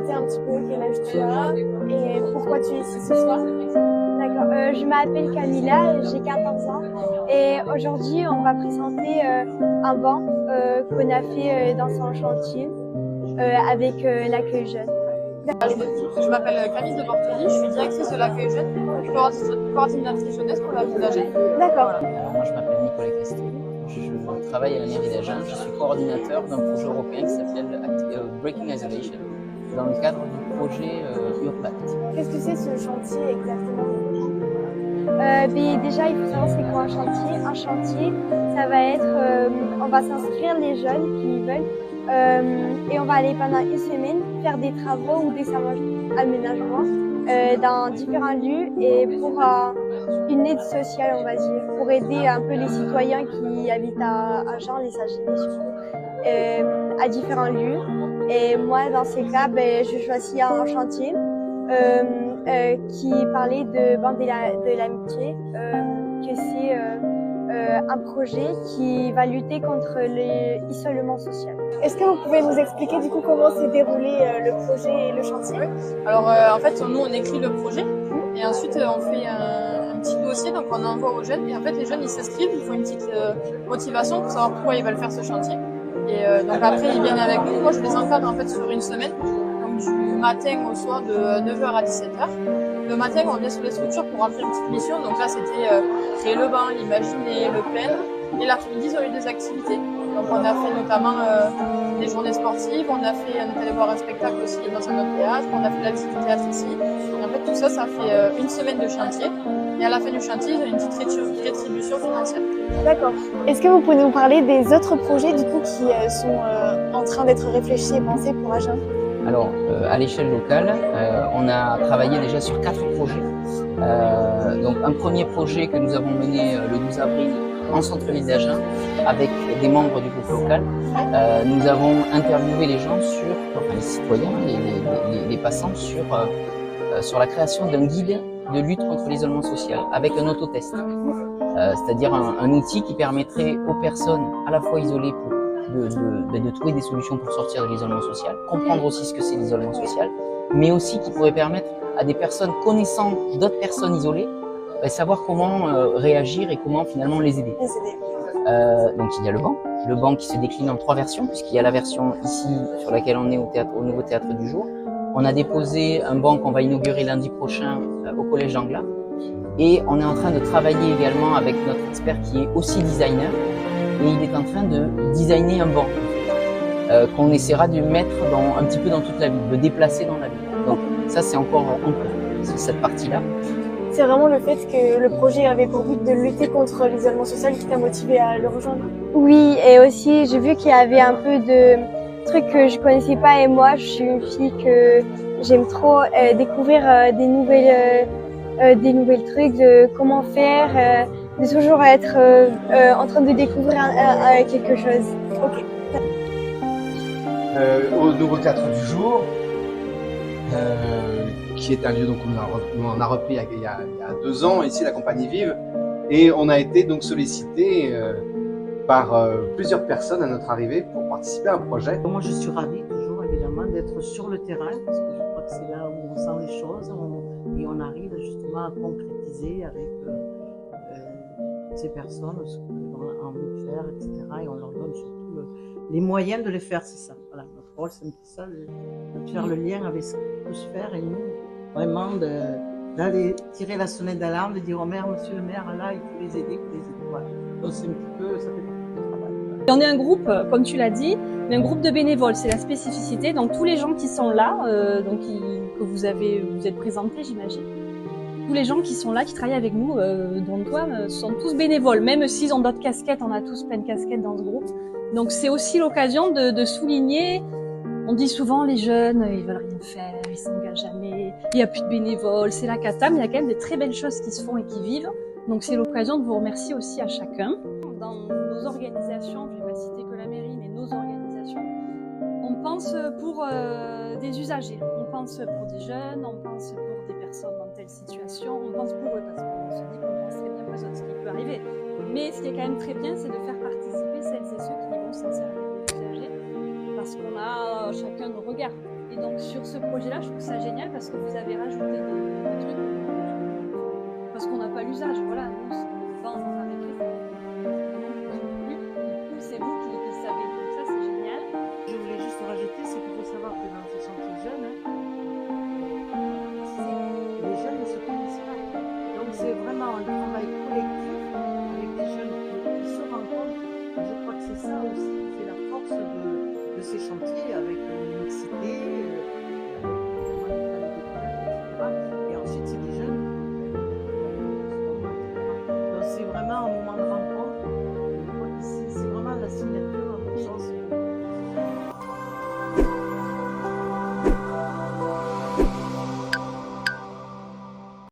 présenter un petit peu quel âge tu as et pourquoi tu es ici ce soir? D'accord, je m'appelle Camilla, j'ai 14 ans et aujourd'hui on va présenter un banc qu'on a fait dans un chantier avec l'accueil jeune. Je m'appelle Camille de Bortoli, je suis directrice de l'accueil jeune et coordinatrice jeunesse pour la ville d'Agen. D'accord. Alors moi je m'appelle Nicolas Castel, je travaille à la mairie d'Agen, je suis coordinateur d'un projet européen qui s'appelle Breaking Isolation dans le cadre du projet Urbact. Qu'est-ce que c'est ce chantier exactement? Déjà il faut savoir c'est quoi un chantier. Un chantier ça va être, on va s'inscrire les jeunes qui veulent et on va aller pendant une semaine faire des travaux ou des aménagements dans différents lieux et pour une aide sociale on va dire, pour aider un peu les citoyens qui habitent à Agen, les Agenais surtout, à différents lieux. Et moi dans ces cas, je choisis un chantier qui parlait de Banque de l'amitié, que c'est un projet qui va lutter contre l'isolement social. Est-ce que vous pouvez nous expliquer du coup comment s'est déroulé le projet et le chantier? Alors en fait nous on écrit le projet et ensuite on fait un petit dossier, donc on envoie aux jeunes et en fait les jeunes ils s'inscrivent, ils font une petite motivation pour savoir pourquoi ils veulent faire ce chantier. Et donc après ils viennent avec nous, moi je les encadre en fait sur une semaine. Du matin au soir de 9h à 17h. Le matin, on vient sur les structures pour remplir une petite mission. Donc là, c'était créer le banc, l'imaginer, le peindre. Et l'après-midi, ils ont eu des activités. Donc on a fait notamment des journées sportives, on est allé voir un spectacle aussi dans un autre théâtre, on a fait la visite du théâtre ici. Et en fait, tout ça, ça fait une semaine de chantier. Et à la fin du chantier, ils ont une petite rétribution financière. D'accord. Est-ce que vous pouvez nous parler des autres projets du coup qui sont en train d'être réfléchis et pensés pour Agen? Alors, à l'échelle locale, on a travaillé déjà sur 4 projets. Donc, un premier projet que nous avons mené le 12 avril en centre-ville d'Agen avec des membres du groupe local. Nous avons interviewé les gens les citoyens, les passants sur la création d'un guide de lutte contre l'isolement social avec un autotest. C'est-à-dire un outil qui permettrait aux personnes à la fois isolées de trouver des solutions pour sortir de l'isolement social, comprendre aussi ce que c'est l'isolement social, mais aussi qui pourrait permettre à des personnes connaissant d'autres personnes isolées, savoir comment réagir et comment finalement les aider. Donc il y a le banc qui se décline en 3 versions, puisqu'il y a la version ici sur laquelle on est au nouveau théâtre du jour. On a déposé un banc qu'on va inaugurer lundi prochain au collège d'Anglas. Et on est en train de travailler également avec notre expert qui est aussi designer. Et il est en train de designer un banc qu'on essaiera de mettre un petit peu dans toute la ville, de déplacer dans la ville. Donc ça c'est encore en cours, cette partie-là. C'est vraiment le fait que le projet avait pour but de lutter contre l'isolement social qui t'a motivé à le rejoindre? Oui, et aussi j'ai vu qu'il y avait un peu de trucs que je connaissais pas et moi je suis une fille que j'aime trop découvrir des nouvelles trucs, de comment faire, de toujours être en train de découvrir quelque chose. Ok. Au nouveau théâtre du jour, qui est un lieu donc on a repris il y a 2 ans ici la compagnie Vive, et on a été donc sollicité par plusieurs personnes à notre arrivée pour participer à un projet. Moi je suis ravie toujours évidemment d'être sur le terrain parce que je crois que c'est là où on sent les choses et on arrive justement à concrétiser avec ces personnes ce qu'on a envie de faire, etc. Et on leur donne surtout les moyens de les faire, c'est ça. Voilà, notre rôle c'est un peu ça, de faire le lien avec ce qu'on peut se faire et nous, vraiment d'aller tirer la sonnette d'alarme, de dire au maire, monsieur le maire, là, il faut les aider, Voilà. Donc c'est un petit peu, ça fait partie du travail. Et on est un groupe, comme tu l'as dit, mais un groupe de bénévoles, c'est la spécificité. Donc tous les gens qui sont là, que vous êtes présentés, j'imagine. Tous les gens qui sont là, qui travaillent avec nous, dont toi, sont tous bénévoles. Même s'ils ont d'autres casquettes, on a tous plein de casquettes dans ce groupe. Donc c'est aussi l'occasion de souligner. On dit souvent les jeunes, ils veulent rien faire, ils s'engagent jamais, il n'y a plus de bénévoles, c'est la cata, mais il y a quand même des très belles choses qui se font et qui vivent. Donc c'est l'occasion de vous remercier aussi à chacun. Dans nos organisations, je ne vais pas citer que la mairie, mais nos organisations, on pense pour des usagers, on pense pour des jeunes, on pense pour des personnes dans telle situation, on pense pour eux parce qu'on se dit qu'on pense très bien pas ce qui peut arriver. Mais ce qui est quand même très bien, c'est de faire participer celles et ceux qui vont s'en servir des usagers, parce qu'on a chacun nos regards. Et donc sur ce projet-là, je trouve ça génial parce que vous avez rajouté des trucs parce qu'on n'a pas l'usage. Voilà, nous, on vend